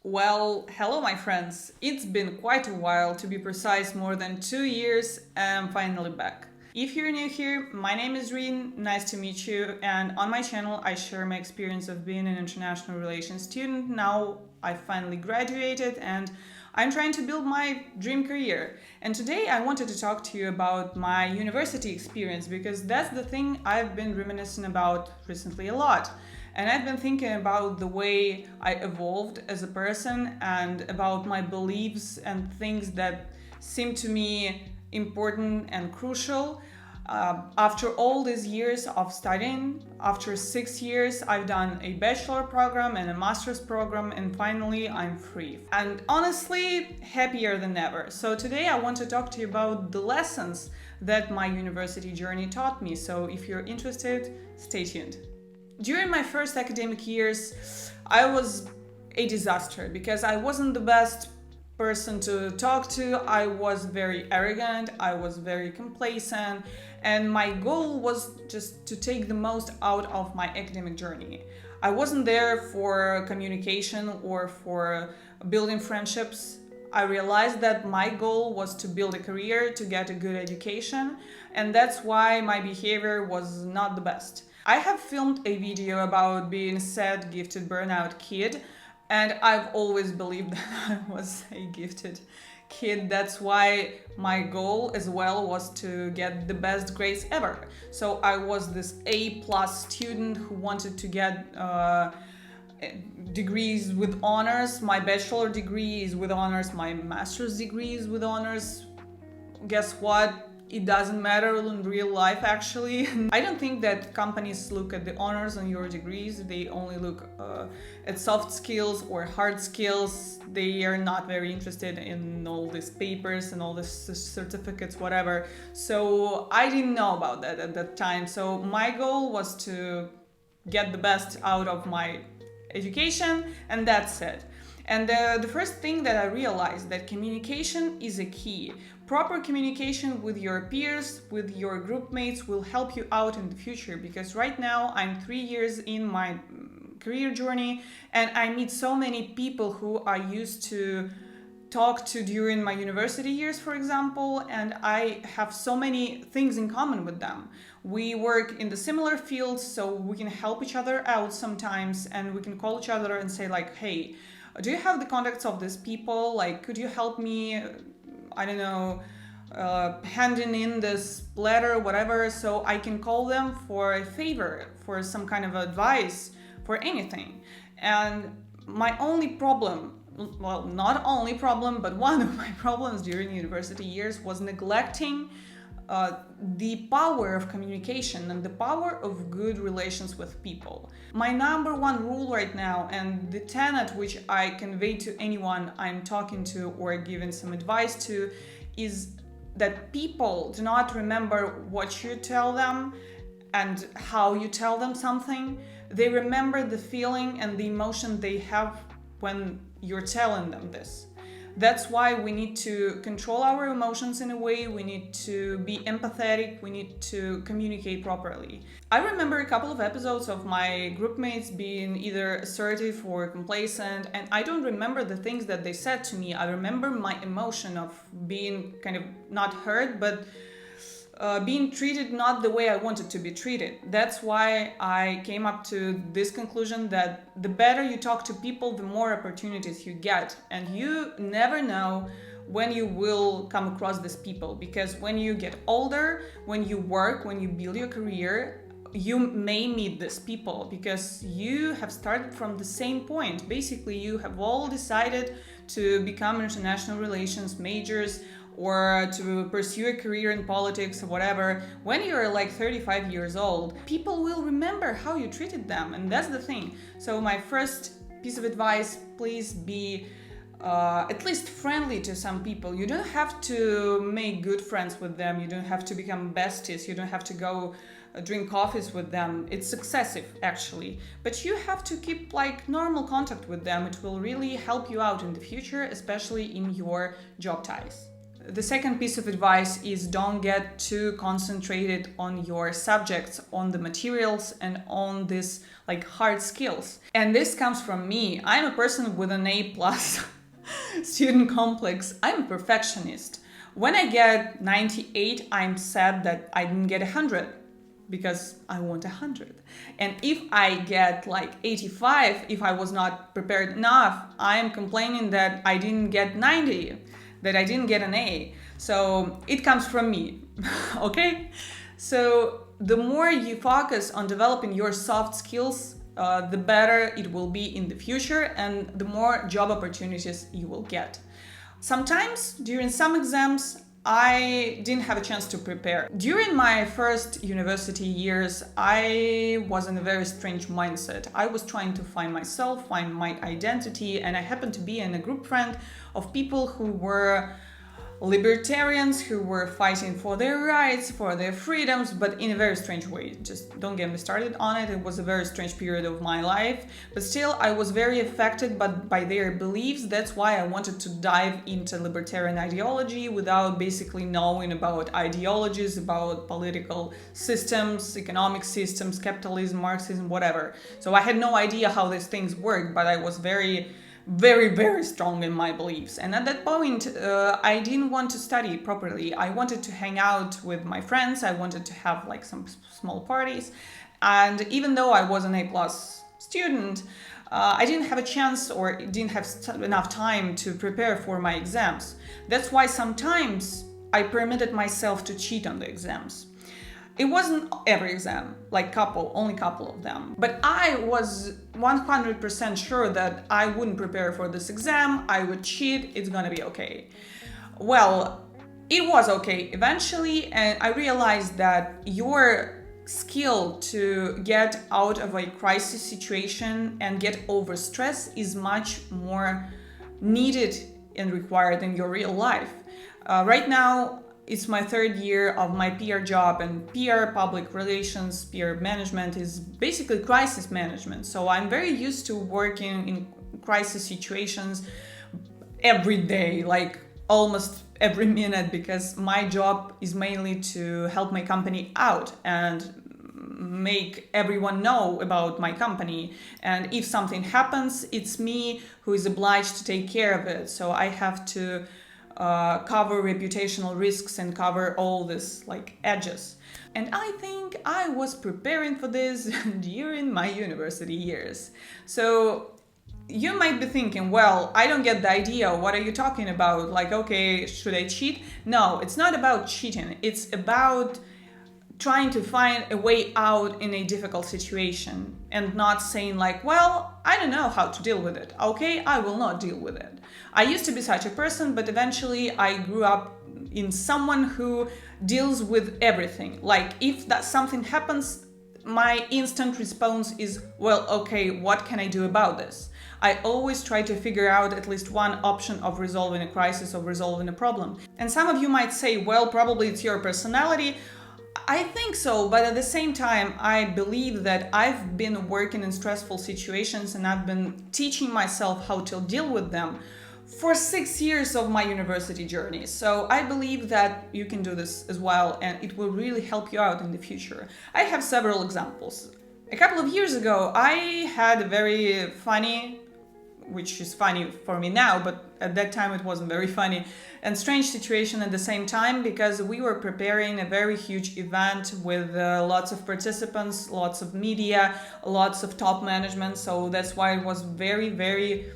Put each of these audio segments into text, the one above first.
Well, hello, my friends. It's been quite a while, to be precise, more than 2 years, and I'm finally back. If you're new here, my name is Reen, nice to meet you, and on my channel I share my experience of being an international relations student. Now I finally graduated and I'm trying to build my dream career. And today I wanted to talk to you about my university experience because that's the thing I've been reminiscing about recently a lot. And I've been thinking about the way I evolved as a person and about my beliefs and things that seem to me important and crucial. After all these years of studying, after 6 years, I've done a bachelor program and a master's program, and finally I'm free. And honestly, happier than ever. So today I want to talk to you about the lessons that my university journey taught me. So if you're interested, stay tuned. During my first academic years, I was a disaster because I wasn't the best person to talk to. I was very arrogant, I was very complacent, and my goal was just to take the most out of my academic journey. I wasn't there for communication or for building friendships. I realized that my goal was to build a career, to get a good education, and that's why my behavior was not the best. I have filmed a video about being a sad, gifted, burnout kid, and I've always believed that I was a gifted kid. That's why my goal as well was to get the best grades ever. So I was this A+ student who wanted to get degrees with honors. My bachelor degree is with honors, my master's degree is with honors. Guess what? It doesn't matter in real life, actually. I don't think that companies look at the honors on your degrees. They only look at soft skills or hard skills. They are not very interested in all these papers and all these certificates, whatever. So I didn't know about that at that time. So my goal was to get the best out of my education, and that's it. And the first thing that I realized that communication is a key. Proper communication with your peers, with your group mates will help you out in the future, because right now I'm 3 years in my career journey and I meet so many people who I used to talk to during my university years, for example, and I have so many things in common with them. We work in the similar fields, so we can help each other out sometimes, and we can call each other and say like, hey, do you have the contacts of these people? Like, could you help me, I don't know, handing in this letter, whatever, so I can call them for a favor, for some kind of advice, for anything. And my only problem, well, not only problem, but one of my problems during university years was neglecting the power of communication and the power of good relations with people. My number one rule right now, and the tenet which I convey to anyone I'm talking to or giving some advice to, is that people do not remember what you tell them and how you tell them something. They remember the feeling and the emotion they have when you're telling them this. That's why we need to control our emotions in a way, we need to be empathetic, we need to communicate properly. I remember a couple of episodes of my group mates being either assertive or complacent, and I don't remember the things that they said to me. I remember my emotion of being kind of not heard, but being treated not the way I wanted to be treated. That's why I came up to this conclusion that the better you talk to people, the more opportunities you get. And you never know when you will come across these people, because when you get older, when you work, when you build your career, you may meet these people because you have started from the same point. Basically, you have all decided to become international relations majors or to pursue a career in politics or whatever. When you're like 35 years old, people will remember how you treated them, and that's the thing. So my first piece of advice, please be at least friendly to some people. You don't have to make good friends with them, you don't have to become besties, you don't have to go drink coffees with them. It's excessive, actually. But you have to keep like normal contact with them. It will really help you out in the future, especially in your job ties. The second piece of advice is don't get too concentrated on your subjects, on the materials, and on this like hard skills. And this comes from me. I'm a person with an A plus student complex. I'm a perfectionist. When I get 98, I'm sad that I didn't get 100 because I want 100. And if I get like 85, if I was not prepared enough, I am complaining that I didn't get 90, that I didn't get an A. So it comes from me, okay? So the more you focus on developing your soft skills, the better it will be in the future and the more job opportunities you will get. Sometimes during some exams, I didn't have a chance to prepare. During my first university years, I was in a very strange mindset. I was trying to find myself, find my identity, and I happened to be in a group friend of people who were libertarians, who were fighting for their rights, for their freedoms, but in a very strange way. Just don't get me started on it. It was a very strange period of my life, but still I was very affected by their beliefs. That's why I wanted to dive into libertarian ideology without basically knowing about ideologies, about political systems, economic systems, capitalism, Marxism, whatever. So I had no idea how these things work, but I was very strong in my beliefs. And at that point, I didn't want to study properly. I wanted to hang out with my friends. I wanted to have like some small parties. And even though I was an A+ student, I didn't have a chance or didn't have enough time to prepare for my exams. That's why sometimes I permitted myself to cheat on the exams. It wasn't every exam, like only couple of them. But I was 100% sure that I wouldn't prepare for this exam, I would cheat, it's gonna be okay. Well, it was okay eventually, and I realized that your skill to get out of a crisis situation and get over stress is much more needed and required in your real life. Right now, it's my third year of my PR job, and PR, public relations, PR management is basically crisis management. So I'm very used to working in crisis situations every day, like almost every minute, because my job is mainly to help my company out and make everyone know about my company. And if something happens, it's me who is obliged to take care of it. So I have to cover reputational risks and cover all this like edges. And I think I was preparing for this during my university years. So you might be thinking, well, I don't get the idea. What are you talking about? Like, okay, should I cheat? No, it's not about cheating. It's about trying to find a way out in a difficult situation and not saying like, well, I don't know how to deal with it. Okay, I will not deal with it. I used to be such a person, but eventually I grew up in someone who deals with everything. Like if that something happens, my instant response is, well, okay, what can I do about this? I always try to figure out at least one option of resolving a crisis or resolving a problem. And some of you might say, well, probably it's your personality. I think so, but at the same time, I believe that I've been working in stressful situations and I've been teaching myself how to deal with them for 6 years of my university journey. So I believe that you can do this as well, and it will really help you out in the future. I have several examples. A couple of years ago, I had a very funny, which is funny for me now, but at that time it wasn't very funny, and strange situation at the same time, because we were preparing a very huge event with lots of participants, lots of media, lots of top management. So that's why it was very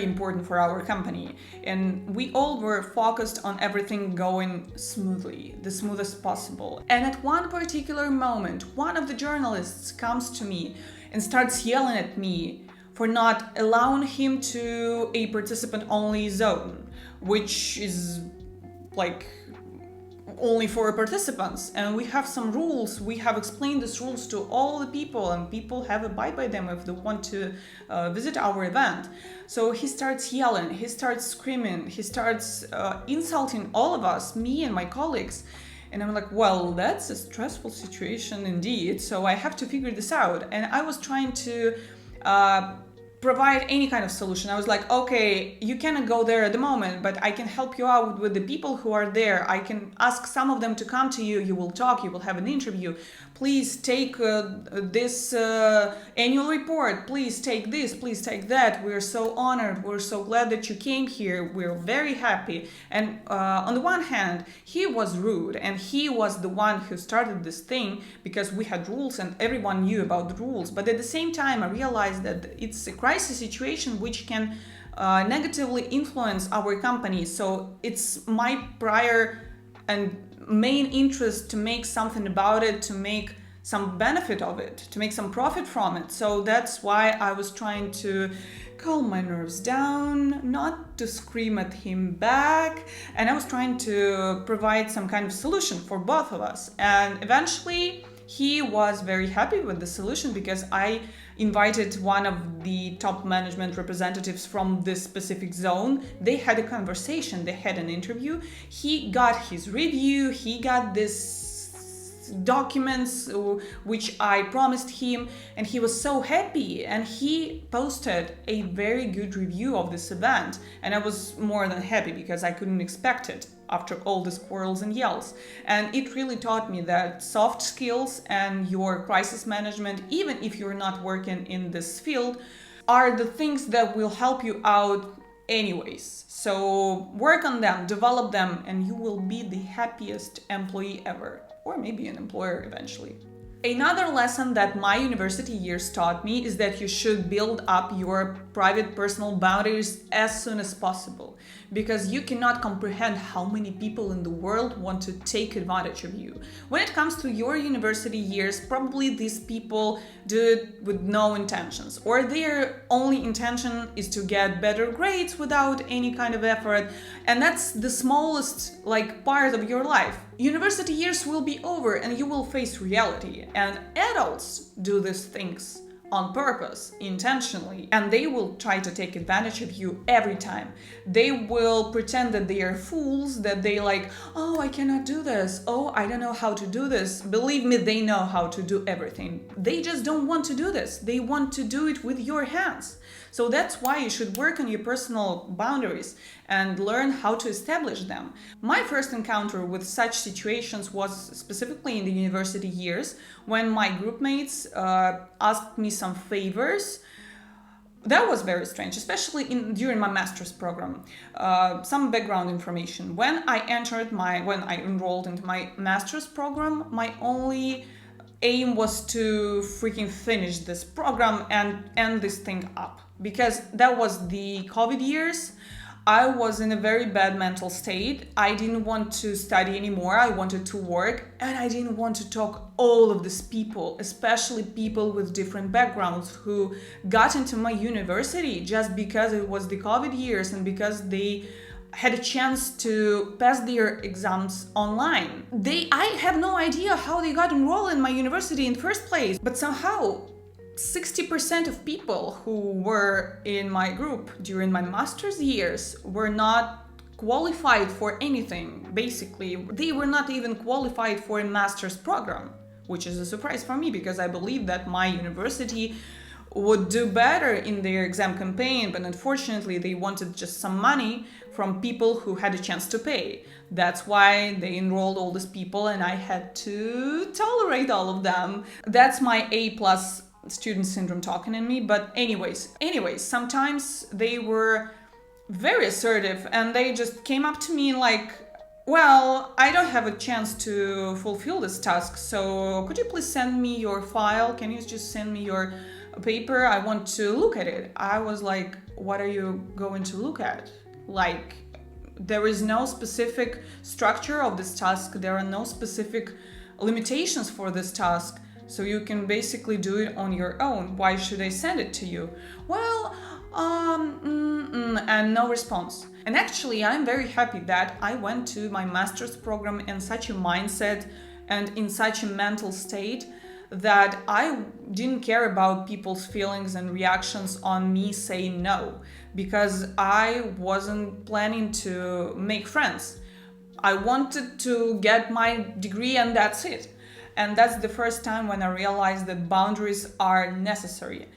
important for our company. And we all were focused on everything going smoothly, the smoothest possible. And at one particular moment, one of the journalists comes to me and starts yelling at me for not allowing him to a participant-only zone, which is like only for participants. And we have some rules. We have explained these rules to all the people, and people have abide by them if they want to visit our event. So he starts yelling, he starts screaming, he starts insulting all of us, me and my colleagues. And I'm like, well, that's a stressful situation indeed. So I have to figure this out. And I was trying to provide any kind of solution. I was like, okay, you cannot go there at the moment, but I can help you out with the people who are there. I can ask some of them to come to you. You will talk, you will have an interview. Please take this annual report. Please take this, please take that. We're so honored. We're so glad that you came here. We're very happy. And on the one hand, he was rude and he was the one who started this thing because we had rules and everyone knew about the rules. But at the same time, I realized that it's a crisis situation which can negatively influence our company. So it's my prior and main interest to make something about it, to make some benefit of it, to make some profit from it. So that's why I was trying to calm my nerves down, not to scream at him back, and I was trying to provide some kind of solution for both of us. And eventually he was very happy with the solution because I invited one of the top management representatives from this specific zone. They had a conversation, they had an interview. He got his review, he got this documents which I promised him, and he was so happy, and he posted a very good review of this event, and I was more than happy because I couldn't expect it after all the quarrels and yells. And it really taught me that soft skills and your crisis management, even if you're not working in this field, are the things that will help you out anyways. So work on them, develop them, and you will be the happiest employee ever, or maybe an employer eventually. Another lesson that my university years taught me is that you should build up your private personal boundaries as soon as possible, because you cannot comprehend how many people in the world want to take advantage of you. When it comes to your university years, probably these people do it with no intentions, or their only intention is to get better grades without any kind of effort, and that's the smallest part of your life. University years will be over and you will face reality, and adults do these things on purpose, intentionally, and they will try to take advantage of you every time. They will pretend that they are fools, that they oh, I cannot do this, oh, I don't know how to do this. Believe me, they know how to do everything. They just don't want to do this. They want to do it with your hands. So that's why you should work on your personal boundaries and learn how to establish them. My first encounter with such situations was specifically in the university years when my group mates asked me some favors. That was very strange, especially during my master's program. Some background information. When I enrolled into my master's program, my only aim was to freaking finish this program and end this thing up. Because that was the COVID years. I was in a very bad mental state. I didn't want to study anymore. I wanted to work, and I didn't want to talk all of these people, especially people with different backgrounds who got into my university just because it was the COVID years and because they had a chance to pass their exams online. I have no idea how they got enrolled in my university in the first place, but somehow 60% of people who were in my group during my master's years were not qualified for anything. Basically, they were not even qualified for a master's program, which is a surprise for me because I believe that my university would do better in their exam campaign, but unfortunately they wanted just some money from people who had a chance to pay. That's why they enrolled all these people and I had to tolerate all of them. That's my A+ student syndrome talking in me. But anyways, sometimes they were very assertive and they just came up to me well, I don't have a chance to fulfill this task, so could you please send me your file? Can you just send me your paper? I want to look at it. I was like, what are you going to look at? There is no specific structure of this task. There are no specific limitations for this task. So you can basically do it on your own. Why should I send it to you? Well, and no response. And actually, I'm very happy that I went to my master's program in such a mindset and in such a mental state that I didn't care about people's feelings and reactions on me saying no, because I wasn't planning to make friends. I wanted to get my degree and that's it. And that's the first time when I realized that boundaries are necessary.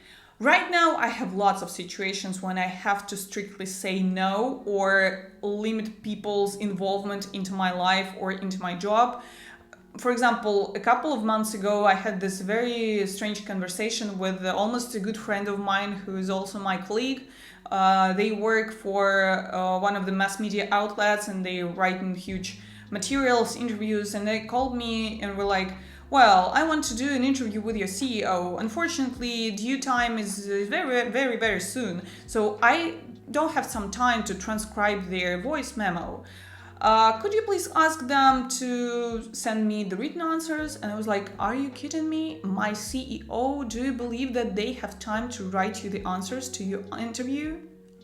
Right now, I have lots of situations when I have to strictly say no or limit people's involvement into my life or into my job. For example, a couple of months ago, I had this very strange conversation with almost a good friend of mine who is also my colleague. They work for one of the mass media outlets and they write in huge materials, interviews, and they called me and were like, well, I want to do an interview with your CEO. Unfortunately, due time is very, very, very soon. So I don't have some time to transcribe their voice memo. Could you please ask them to send me the written answers? And I was like, are you kidding me? My CEO, do you believe that they have time to write you the answers to your interview?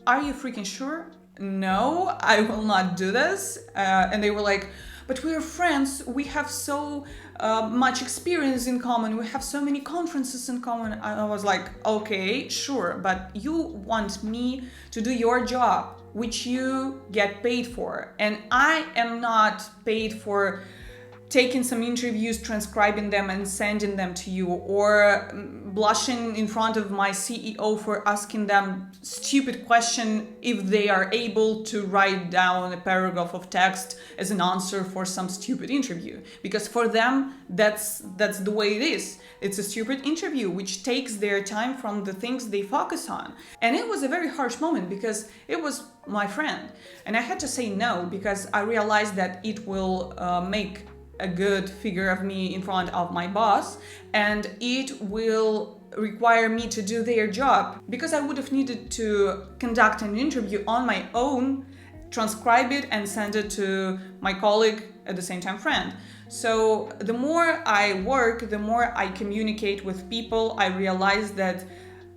Are you freaking sure? No, I will not do this. And they were like, but we're friends, we have so much experience in common, we have so many conferences in common. I was like, okay, sure, but you want me to do your job, which you get paid for. And I am not paid for taking some interviews, transcribing them and sending them to you, or blushing in front of my CEO for asking them stupid question if they are able to write down a paragraph of text as an answer for some stupid interview. Because for them, that's the way it is. It's a stupid interview, which takes their time from the things they focus on. And it was a very harsh moment because it was my friend. And I had to say no because I realized that it will make a good figure of me in front of my boss, and it will require me to do their job because I would have needed to conduct an interview on my own, transcribe it and send it to my colleague, at the same time friend. So the more I work, the more I communicate with people, I realize that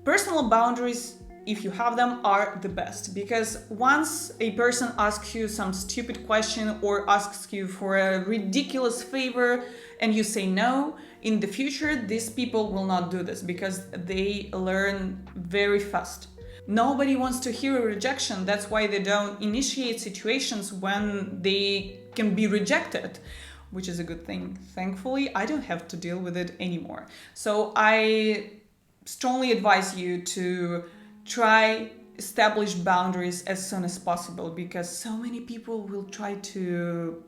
personal boundaries, if you have them, are the best, because once a person asks you some stupid question or asks you for a ridiculous favor and you say no, in the future these people will not do this because they learn very fast. Nobody wants to hear a rejection. That's why they don't initiate situations when they can be rejected, which is a good thing. Thankfully, I don't have to deal with it anymore. So I strongly advise you to try establish boundaries as soon as possible, because so many people will try to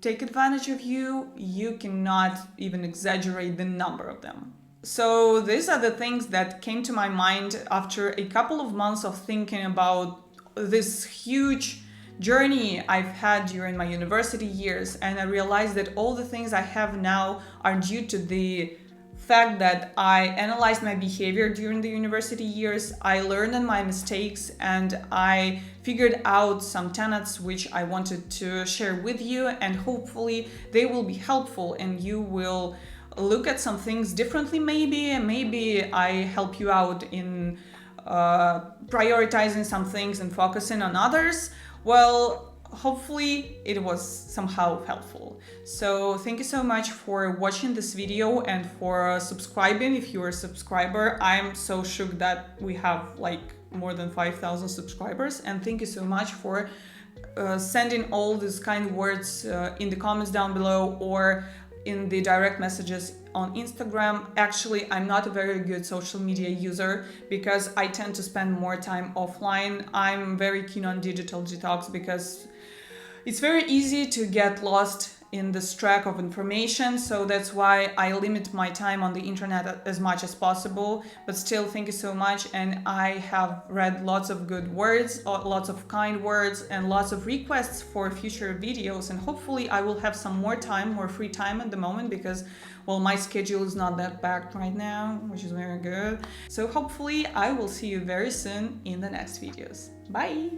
take advantage of you. You cannot even exaggerate the number of them. So these are the things that came to my mind after a couple of months of thinking about this huge journey I've had during my university years, and I realized that all the things I have now are due to the fact that I analyzed my behavior during the university years, I learned on my mistakes, and I figured out some tenets which I wanted to share with you, and hopefully they will be helpful and you will look at some things differently maybe I help you out in prioritizing some things and focusing on others. Well, hopefully it was somehow helpful. So thank you so much for watching this video and for subscribing if you're a subscriber. I'm so shocked that we have like more than 5,000 subscribers, and thank you so much for sending all these kind words in the comments down below or in the direct messages on Instagram. Actually, I'm not a very good social media user because I tend to spend more time offline. I'm very keen on digital detox because it's very easy to get lost in this track of information, so that's why I limit my time on the internet as much as possible. But still, thank you so much, and I have read lots of good words, lots of kind words, and lots of requests for future videos, and hopefully I will have some more time, more free time at the moment, because, well, my schedule is not that packed right now, which is very good. So hopefully I will see you very soon in the next videos. Bye!